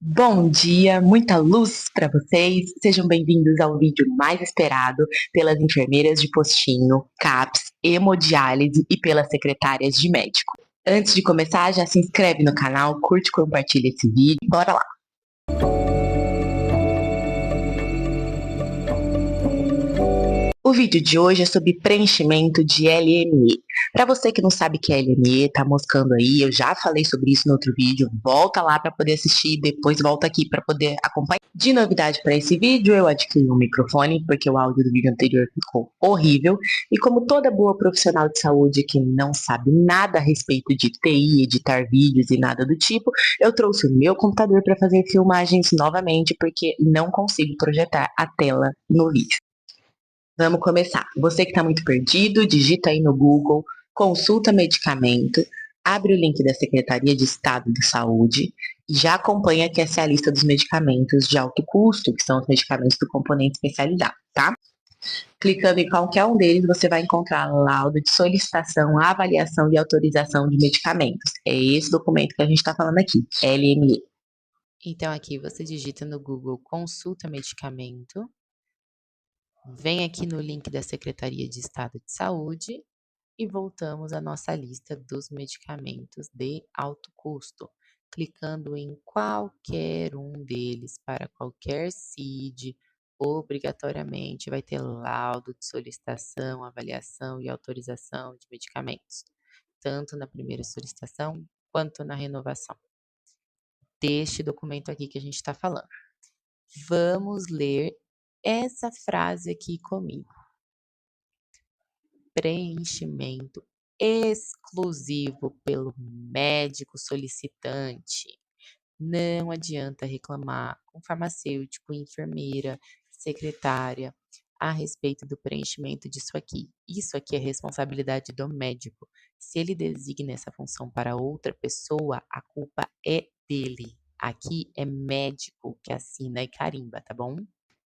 Bom dia, muita luz para vocês. Sejam bem-vindos ao vídeo mais esperado pelas enfermeiras de postinho, CAPS, hemodiálise e pelas secretárias de médico. Antes de começar, já se inscreve no canal, curte e compartilha esse vídeo. Bora lá! O vídeo de hoje é sobre preenchimento de LME. Para você que não sabe o que é LME, tá moscando aí, eu já falei sobre isso no outro vídeo, volta lá para poder assistir, depois volta aqui para poder acompanhar. De novidade para esse vídeo, eu adquiri um microfone, porque o áudio do vídeo anterior ficou horrível, e como toda boa profissional de saúde que não sabe nada a respeito de TI, editar vídeos e nada do tipo, eu trouxe o meu computador para fazer filmagens novamente, porque não consigo projetar a tela no vídeo. Vamos começar. Você que está muito perdido, digita aí no Google, consulta medicamento, abre o link da Secretaria de Estado de Saúde e já acompanha que essa é a lista dos medicamentos de alto custo, que são os medicamentos do componente especializado, tá? Clicando em qualquer um deles, você vai encontrar laudo de solicitação, avaliação e autorização de medicamentos. É esse documento que a gente está falando aqui, LME. Então, aqui você digita no Google Consulta Medicamento, vem aqui no link da Secretaria de Estado de Saúde e voltamos à nossa lista dos medicamentos de alto custo, clicando em qualquer um deles para qualquer CID, obrigatoriamente vai ter laudo de solicitação, avaliação e autorização de medicamentos, tanto na primeira solicitação quanto na renovação deste documento aqui que a gente está falando. Vamos ler essa frase aqui comigo. Preenchimento exclusivo pelo médico solicitante. Não adianta reclamar com farmacêutico, enfermeira, secretária a respeito do preenchimento disso aqui. Isso aqui é responsabilidade do médico. Se ele designa essa função para outra pessoa, a culpa é dele. Aqui é médico que assina e carimba, tá bom?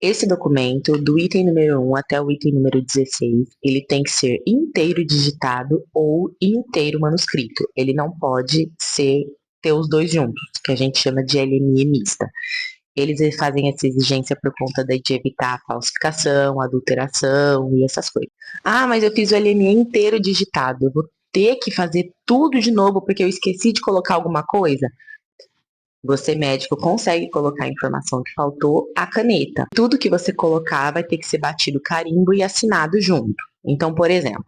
Esse documento, do item número 1 até o item número 16, ele tem que ser inteiro digitado ou inteiro manuscrito. Ele não pode ter os dois juntos, que a gente chama de LME mista. Eles fazem essa exigência por conta de evitar a falsificação, a adulteração e essas coisas. Ah, mas eu fiz o LME inteiro digitado. Eu vou ter que fazer tudo de novo porque eu esqueci de colocar alguma coisa? Você, médico, consegue colocar a informação que faltou, a caneta. Tudo que você colocar vai ter que ser batido carimbo e assinado junto. Então, por exemplo,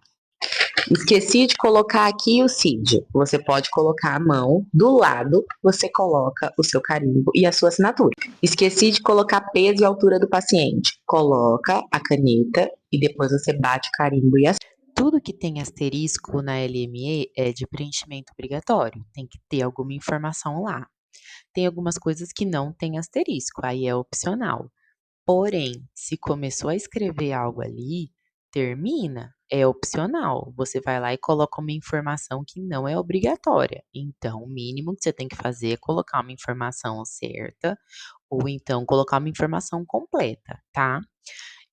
esqueci de colocar aqui o CID. Você pode colocar a mão do lado, você coloca o seu carimbo e a sua assinatura. Esqueci de colocar peso e altura do paciente. Coloca a caneta e depois você bate o carimbo e assina. Tudo que tem asterisco na LME é de preenchimento obrigatório. Tem que ter alguma informação lá. Tem algumas coisas que não tem asterisco, aí é opcional. Porém, se começou a escrever algo ali, termina, é opcional. Você vai lá e coloca uma informação que não é obrigatória. Então, o mínimo que você tem que fazer é colocar uma informação certa ou então colocar uma informação completa, tá?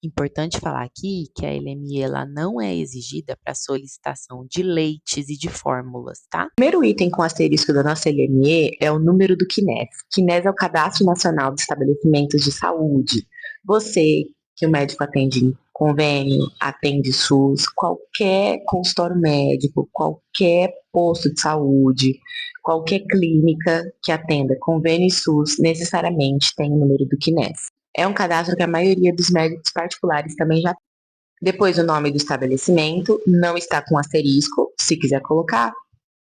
Importante falar aqui que a LME ela não é exigida para solicitação de leites e de fórmulas, tá? O primeiro item com asterisco da nossa LME é o número do CNES. CNES é o Cadastro Nacional de Estabelecimentos de Saúde. Você, que o médico atende em convênio, atende SUS, qualquer consultório médico, qualquer posto de saúde, qualquer clínica que atenda convênio e SUS, necessariamente tem o número do CNES. É um cadastro que a maioria dos médicos particulares também já tem. Depois o nome do estabelecimento, não está com asterisco, se quiser colocar.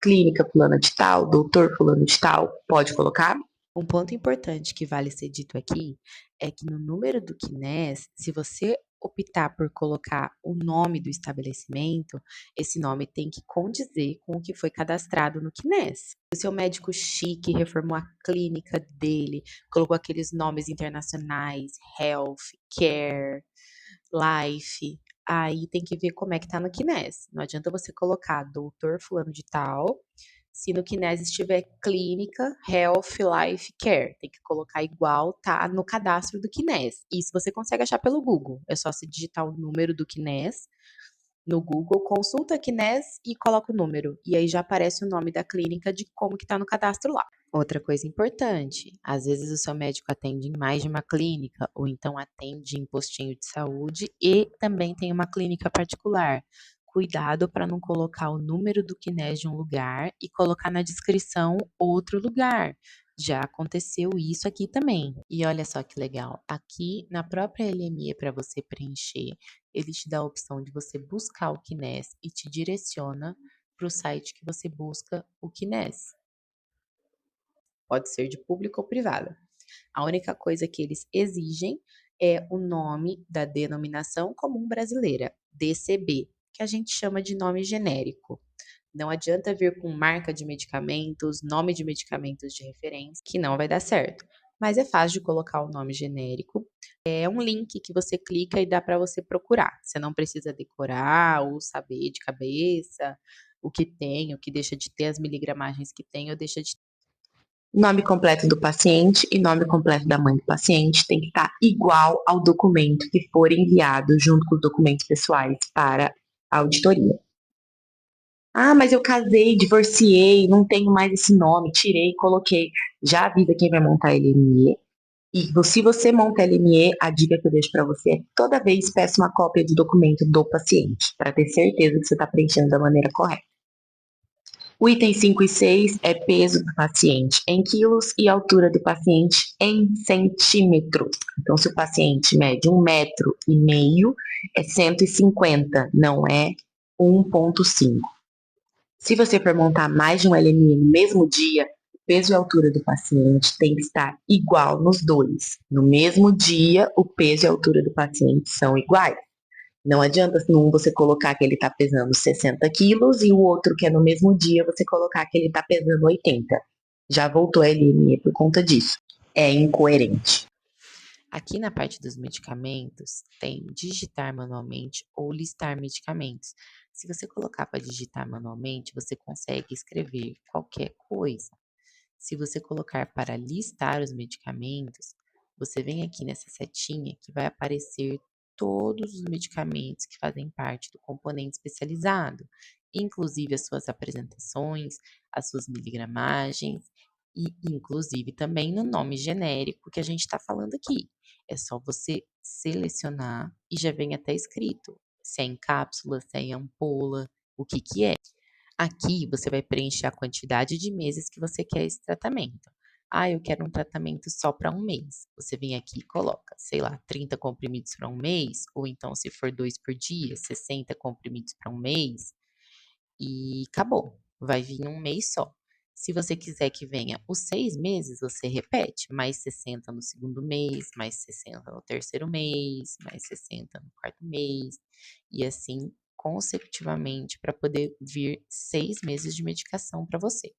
Clínica fulana de tal, doutor fulano de tal, pode colocar. Um ponto importante que vale ser dito aqui é que no número do CNES, se você optar por colocar o nome do estabelecimento, esse nome tem que condizer com o que foi cadastrado no CNES. O seu médico chique reformou a clínica dele, colocou aqueles nomes internacionais, Health, Care, Life, aí tem que ver como é que tá no CNES. Não adianta você colocar doutor fulano de tal, se no CNES estiver clínica, health, life, care. Tem que colocar igual tá no cadastro do CNES. Isso você consegue achar pelo Google. É só se digitar o número do CNES no Google, consulta CNES e coloca o número. E aí já aparece o nome da clínica de como que tá no cadastro lá. Outra coisa importante, às vezes o seu médico atende em mais de uma clínica, ou então atende em postinho de saúde e também tem uma clínica particular. Cuidado para não colocar o número do CNES de um lugar e colocar na descrição outro lugar. Já aconteceu isso aqui também. E olha só que legal, aqui na própria LME para você preencher, ele te dá a opção de você buscar o CNES e te direciona para o site que você busca o CNES. Pode ser de público ou privada. A única coisa que eles exigem é o nome da denominação comum brasileira, DCB, que a gente chama de nome genérico. Não adianta vir com marca de medicamentos, nome de medicamentos de referência, que não vai dar certo. Mas é fácil de colocar o nome genérico. É um link que você clica e dá para você procurar. Você não precisa decorar ou saber de cabeça o que tem, o que deixa de ter, as miligramagens que tem ou deixa de ter. Nome completo do paciente e nome completo da mãe do paciente tem que estar igual ao documento que for enviado junto com os documentos pessoais para a auditoria. Ah, mas eu casei, divorciei, não tenho mais esse nome, tirei, coloquei. Já avisa quem vai montar a LME. E se você monta a LME, a dica que eu deixo para você é que toda vez peça uma cópia do documento do paciente, para ter certeza que você está preenchendo da maneira correta. O item 5 e 6 é peso do paciente em quilos e altura do paciente em centímetros. Então, se o paciente mede 1,5 m, é 150, não é 1,5. Se você for montar mais de um LME no mesmo dia, o peso e a altura do paciente tem que estar igual nos dois. No mesmo dia, o peso e a altura do paciente são iguais. Não adianta num você colocar que ele está pesando 60 quilos e o outro que é no mesmo dia você colocar que ele está pesando 80. Já voltou a LME por conta disso. É incoerente. Aqui na parte dos medicamentos, tem digitar manualmente ou listar medicamentos. Se você colocar para digitar manualmente, você consegue escrever qualquer coisa. Se você colocar para listar os medicamentos, você vem aqui nessa setinha que vai aparecer todos os medicamentos que fazem parte do componente especializado, inclusive as suas apresentações, as suas miligramagens e inclusive também no nome genérico que a gente está falando aqui. É só você selecionar e já vem até escrito se é em cápsula, se é em ampola, o que que é. Aqui você vai preencher a quantidade de meses que você quer esse tratamento. Ah, eu quero um tratamento só para um mês. Você vem aqui e coloca, sei lá, 30 comprimidos para um mês, ou então, se for 2 por dia, 60 comprimidos para um mês, e acabou. Vai vir um mês só. Se você quiser que venha os 6 meses, você repete, mais 60 no segundo mês, mais 60 no terceiro mês, mais 60 no quarto mês, e assim consecutivamente para poder vir 6 meses de medicação para você.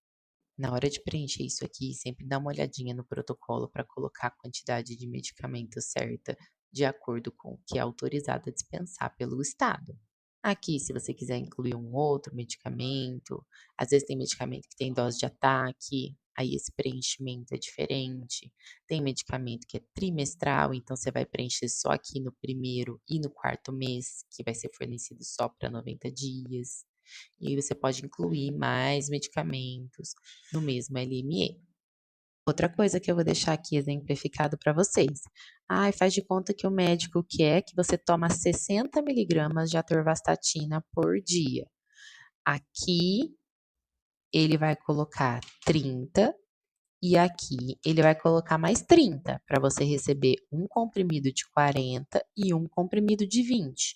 Na hora de preencher isso aqui, sempre dá uma olhadinha no protocolo para colocar a quantidade de medicamento certa, de acordo com o que é autorizado a dispensar pelo Estado. Aqui, se você quiser incluir um outro medicamento, às vezes tem medicamento que tem dose de ataque, aí esse preenchimento é diferente. Tem medicamento que é trimestral, então você vai preencher só aqui no primeiro e no quarto mês, que vai ser fornecido só para 90 dias. E aí você pode incluir mais medicamentos no mesmo LME. Outra coisa que eu vou deixar aqui exemplificado para vocês. Ai, faz de conta que o médico quer que você toma 60 miligramas de atorvastatina por dia. Aqui ele vai colocar 30 e aqui ele vai colocar mais 30 para você receber um comprimido de 40 e um comprimido de 20.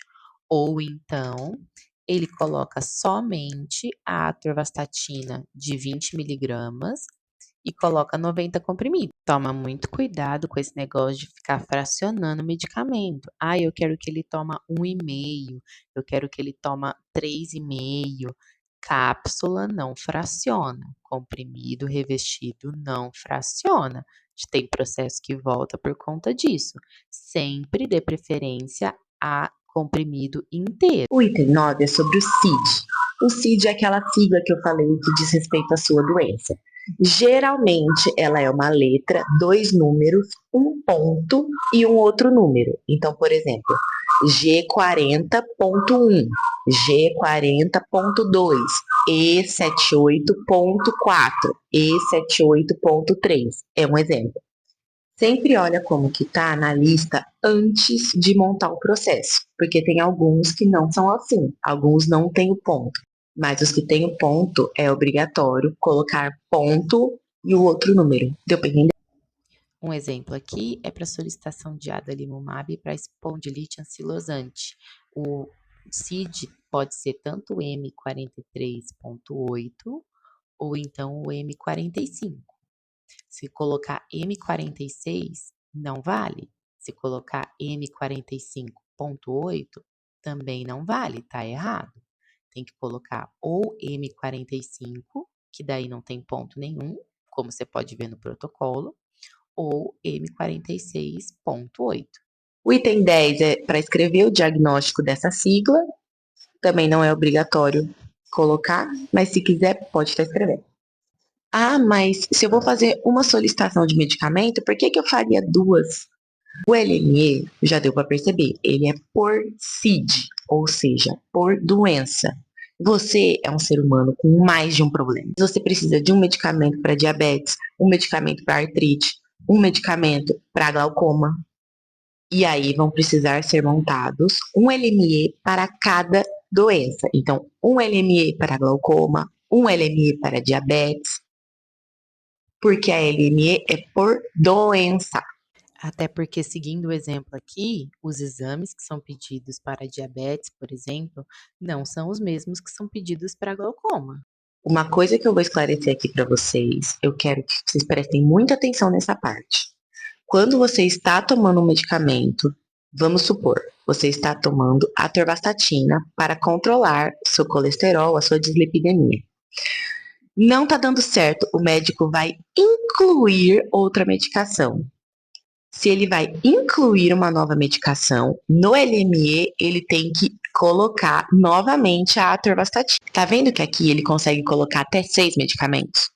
Ou então ele coloca somente a atorvastatina de 20 miligramas e coloca 90 comprimidos. Toma muito cuidado com esse negócio de ficar fracionando o medicamento. Ah, eu quero que ele toma 1,5, eu quero que ele toma 3,5. Cápsula não fraciona, comprimido revestido não fraciona. Tem processo que volta por conta disso. Sempre dê preferência a comprimido inteiro. O item 9 é sobre o CID. O CID é aquela sigla que eu falei que diz respeito à sua doença. Geralmente ela é uma letra, dois números, um ponto e um outro número. Então, por exemplo, G40.1, G40.2, E78.4, E78.3. É um exemplo. Sempre olha como que tá na lista antes de montar o processo, porque tem alguns que não são assim, alguns não têm o ponto, mas os que têm o ponto é obrigatório colocar ponto e o outro número. Deu para entender? Um exemplo aqui é para solicitação de adalimumab para espondilite anquilosante. O CID pode ser tanto o M43.8 ou então o M45. Se colocar M46, não vale. Se colocar M45.8, também não vale, tá errado. Tem que colocar ou M45, que daí não tem ponto nenhum, como você pode ver no protocolo, ou M46.8. O item 10 é para escrever o diagnóstico dessa sigla, também não é obrigatório colocar, mas se quiser, pode estar escrevendo. Ah, mas se eu vou fazer uma solicitação de medicamento, por que eu faria duas? O LME, já deu para perceber, ele é por CID, ou seja, por doença. Você é um ser humano com mais de um problema. Você precisa de um medicamento para diabetes, um medicamento para artrite, um medicamento para glaucoma. E aí vão precisar ser montados um LME para cada doença. Então, um LME para glaucoma, um LME para diabetes, porque a LME é por doença. Até porque, seguindo o exemplo aqui, os exames que são pedidos para diabetes, por exemplo, não são os mesmos que são pedidos para glaucoma. Uma coisa que eu vou esclarecer aqui para vocês, eu quero que vocês prestem muita atenção nessa parte. Quando você está tomando um medicamento, vamos supor, você está tomando atorvastatina para controlar seu colesterol, a sua dislipidemia. Não está dando certo, o médico vai incluir outra medicação. Se ele vai incluir uma nova medicação, no LME ele tem que colocar novamente a atorvastatina. Tá vendo que aqui ele consegue colocar até 6 medicamentos?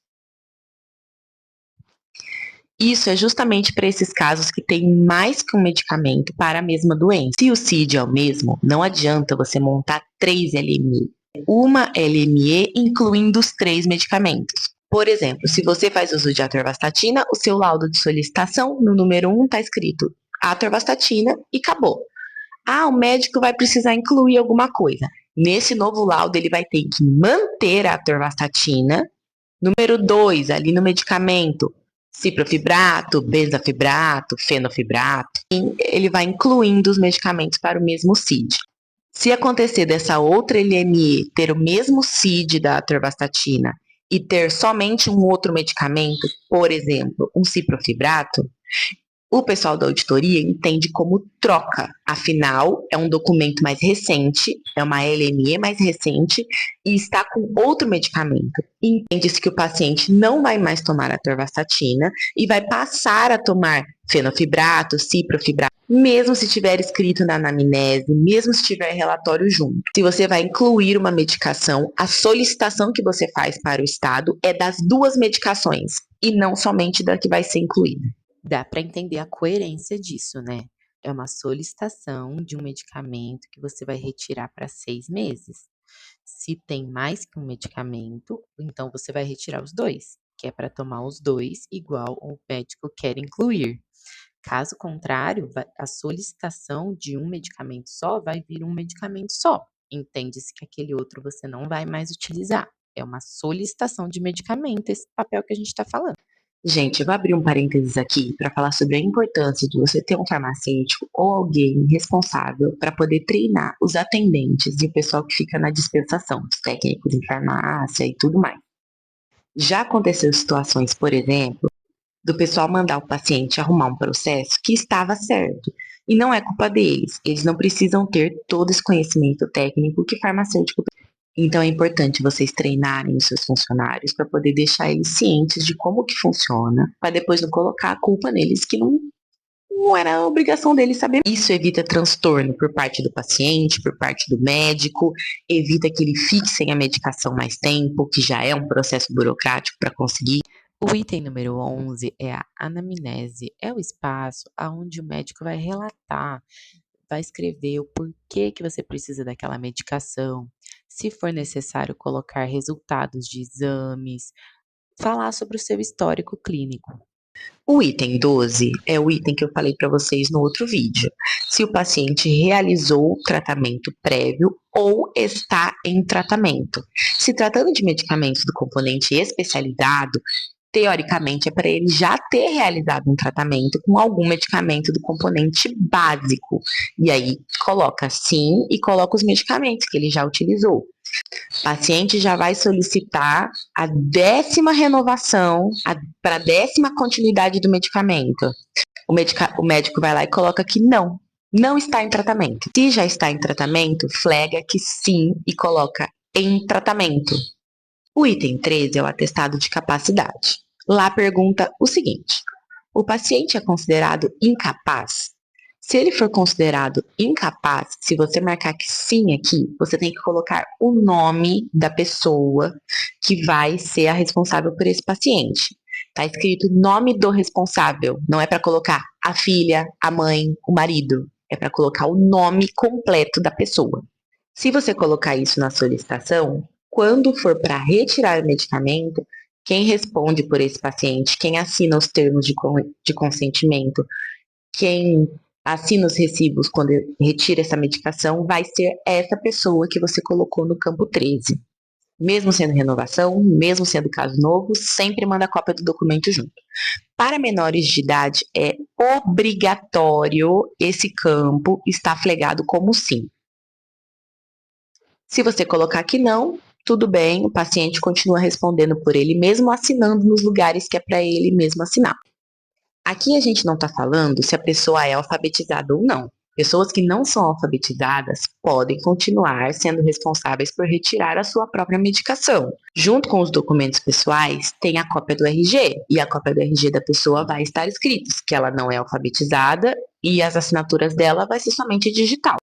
Isso é justamente para esses casos que tem mais que um medicamento para a mesma doença. Se o CID é o mesmo, não adianta você montar 3 LME. Uma LME incluindo os 3 medicamentos. Por exemplo, se você faz uso de atorvastatina, o seu laudo de solicitação, no número 1, está escrito atorvastatina e acabou. Ah, o médico vai precisar incluir alguma coisa. Nesse novo laudo, ele vai ter que manter a atorvastatina. Número 2, ali no medicamento, ciprofibrato, benzafibrato, fenofibrato. Ele vai incluindo os medicamentos para o mesmo CID. Se acontecer dessa outra LME ter o mesmo CID da atorvastatina e ter somente um outro medicamento, por exemplo, um ciprofibrato, o pessoal da auditoria entende como troca. Afinal, é um documento mais recente, é uma LME mais recente e está com outro medicamento. Entende-se que o paciente não vai mais tomar atorvastatina e vai passar a tomar fenofibrato, ciprofibrato, mesmo se tiver escrito na anamnese, mesmo se tiver relatório junto. Se você vai incluir uma medicação, a solicitação que você faz para o Estado é das duas medicações e não somente da que vai ser incluída. Dá para entender a coerência disso, né? É uma solicitação de um medicamento que você vai retirar para 6 meses. Se tem mais que um medicamento, então você vai retirar os dois, que é para tomar os dois igual o médico quer incluir. Caso contrário, a solicitação de um medicamento só vai vir um medicamento só. Entende-se que aquele outro você não vai mais utilizar. É uma solicitação de medicamento, esse papel que a gente está falando. Gente, eu vou abrir um parênteses aqui para falar sobre a importância de você ter um farmacêutico ou alguém responsável para poder treinar os atendentes e o pessoal que fica na dispensação, os técnicos em farmácia e tudo mais. Já aconteceu situações, por exemplo, do pessoal mandar o paciente arrumar um processo que estava certo. E não é culpa deles. Eles não precisam ter todo esse conhecimento técnico que farmacêutico. Então é importante vocês treinarem os seus funcionários para poder deixar eles cientes de como que funciona, para depois não colocar a culpa neles que não era a obrigação deles saber. Isso evita transtorno por parte do paciente, por parte do médico, evita que ele fique sem a medicação mais tempo, que já é um processo burocrático para conseguir. O item número 11 é a anamnese. É o espaço onde o médico vai relatar vai escrever o porquê que você precisa daquela medicação, se for necessário colocar resultados de exames, falar sobre o seu histórico clínico. O item 12 é o item que eu falei para vocês no outro vídeo. Se o paciente realizou o tratamento prévio ou está em tratamento. Se tratando de medicamentos do componente especializado, teoricamente é para ele já ter realizado um tratamento com algum medicamento do componente básico. E aí coloca sim e coloca os medicamentos que ele já utilizou. O paciente já vai solicitar a 10ª renovação, para a 10ª continuidade do medicamento. O médico vai lá e coloca que não está em tratamento. Se já está em tratamento, flega que sim e coloca em tratamento. O item 13 é o atestado de capacidade. Lá pergunta o seguinte: o paciente é considerado incapaz? Se ele for considerado incapaz, se você marcar que sim aqui, você tem que colocar o nome da pessoa que vai ser a responsável por esse paciente. Tá escrito nome do responsável, não é para colocar a filha, a mãe, o marido, é para colocar o nome completo da pessoa. Se você colocar isso na solicitação, quando for para retirar o medicamento, quem responde por esse paciente, quem assina os termos de consentimento, quem assina os recibos quando retira essa medicação, vai ser essa pessoa que você colocou no campo 13. Mesmo sendo renovação, mesmo sendo caso novo, sempre manda cópia do documento junto. Para menores de idade, é obrigatório esse campo estar flegado como sim. Se você colocar que não, tudo bem, o paciente continua respondendo por ele mesmo, assinando nos lugares que é para ele mesmo assinar. Aqui a gente não está falando se a pessoa é alfabetizada ou não. Pessoas que não são alfabetizadas podem continuar sendo responsáveis por retirar a sua própria medicação. Junto com os documentos pessoais, tem a cópia do RG, e a cópia do RG da pessoa vai estar escrito que ela não é alfabetizada e as assinaturas dela vai ser somente digital.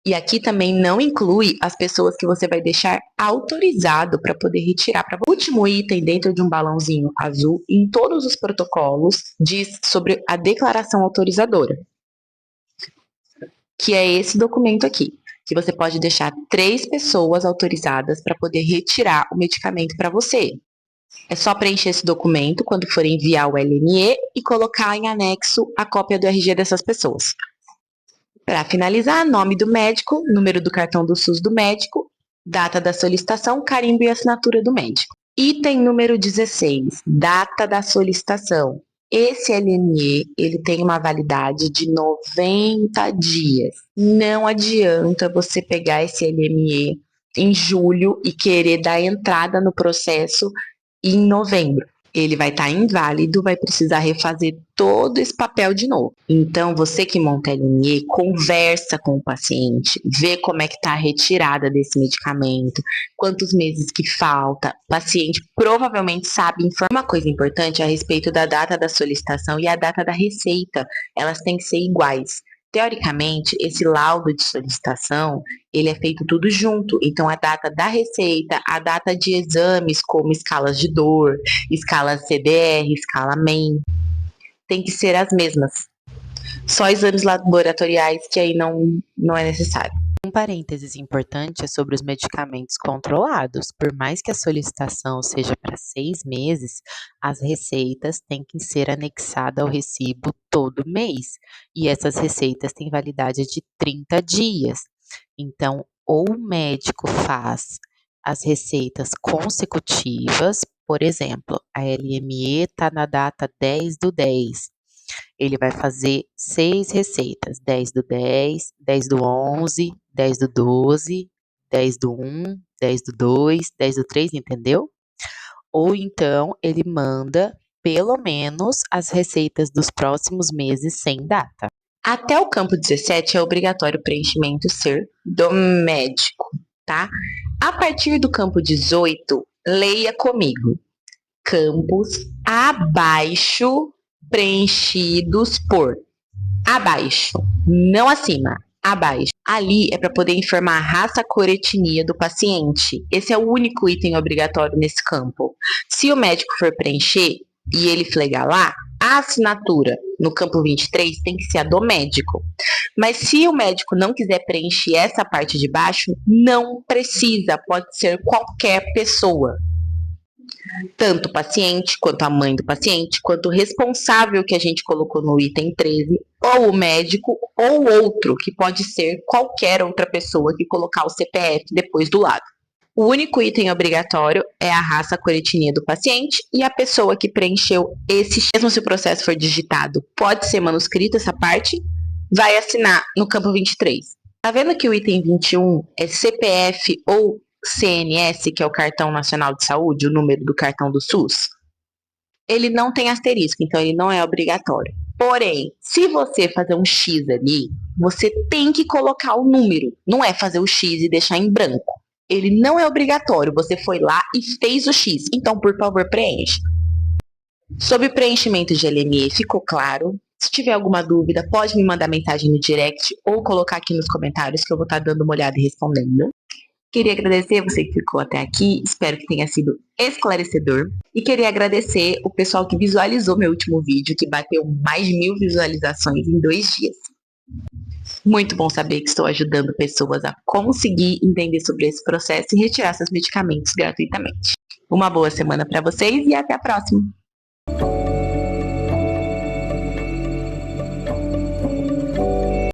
E aqui também não inclui as pessoas que você vai deixar autorizado para poder retirar. O último item dentro de um balãozinho azul, em todos os protocolos, diz sobre a declaração autorizadora, que é esse documento aqui, que você pode deixar 3 pessoas autorizadas para poder retirar o medicamento para você. É só preencher esse documento quando for enviar o LME e colocar em anexo a cópia do RG dessas pessoas. Para finalizar, nome do médico, número do cartão do SUS do médico, data da solicitação, carimbo e assinatura do médico. Item número 16, data da solicitação. Esse LME, ele tem uma validade de 90 dias. Não adianta você pegar esse LME em julho e querer dar entrada no processo em novembro. Ele vai estar inválido, vai precisar refazer todo esse papel de novo. Então, você que monta LME, conversa com o paciente, vê como é que está a retirada desse medicamento, quantos meses que falta. O paciente provavelmente sabe informar. Uma coisa importante a respeito da data da solicitação e a data da receita, elas têm que ser iguais. Teoricamente, esse laudo de solicitação, ele é feito tudo junto. Então, a data da receita, a data de exames, como escalas de dor, escala CDR, escala MEN, tem que ser as mesmas. Só exames laboratoriais que aí não é necessário. Um parênteses importante é sobre os medicamentos controlados. Por mais que a solicitação seja para 6 meses, as receitas têm que ser anexadas ao recibo todo mês. E essas receitas têm validade de 30 dias. Então, ou o médico faz as receitas consecutivas, por exemplo, a LME está na data 10/10. Ele vai fazer 6 receitas, 10/10, 10/11, 10/12, 10/1, 10/2, 10/3, entendeu? Ou então ele manda pelo menos as receitas dos próximos meses sem data. Até o campo 17 é obrigatório o preenchimento ser do médico, tá? A partir do campo 18, leia comigo. Campos abaixo preenchidos por abaixo, não acima, abaixo. Ali é para poder informar a raça, cor e etnia do paciente. Esse é o único item obrigatório nesse campo. Se o médico for preencher, e ele flegar lá, a assinatura no campo 23 tem que ser a do médico. Mas se o médico não quiser preencher essa parte de baixo, não precisa, pode ser qualquer pessoa. Tanto o paciente, quanto a mãe do paciente, quanto o responsável que a gente colocou no item 13, ou o médico, ou outro, que pode ser qualquer outra pessoa que colocar o CPF depois do lado. O único item obrigatório é a raça, a cor e etnia do paciente e a pessoa que preencheu esse, mesmo se o processo for digitado, pode ser manuscrito essa parte, vai assinar no campo 23. Tá vendo que o item 21 é CPF ou CNS, que é o Cartão Nacional de Saúde, o número do cartão do SUS? Ele não tem asterisco, então ele não é obrigatório. Porém, se você fazer um X ali, você tem que colocar o número, não é fazer o X e deixar em branco. Ele não é obrigatório, você foi lá e fez o X, então por favor preencha. Sobre o preenchimento de LME, ficou claro? Se tiver alguma dúvida, pode me mandar mensagem no direct ou colocar aqui nos comentários que eu vou estar dando uma olhada e respondendo. Queria agradecer você que ficou até aqui, espero que tenha sido esclarecedor. E queria agradecer o pessoal que visualizou meu último vídeo, que bateu mais de 1000 visualizações em 2 dias. Muito bom saber que estou ajudando pessoas a conseguir entender sobre esse processo e retirar seus medicamentos gratuitamente. Uma boa semana para vocês e até a próxima!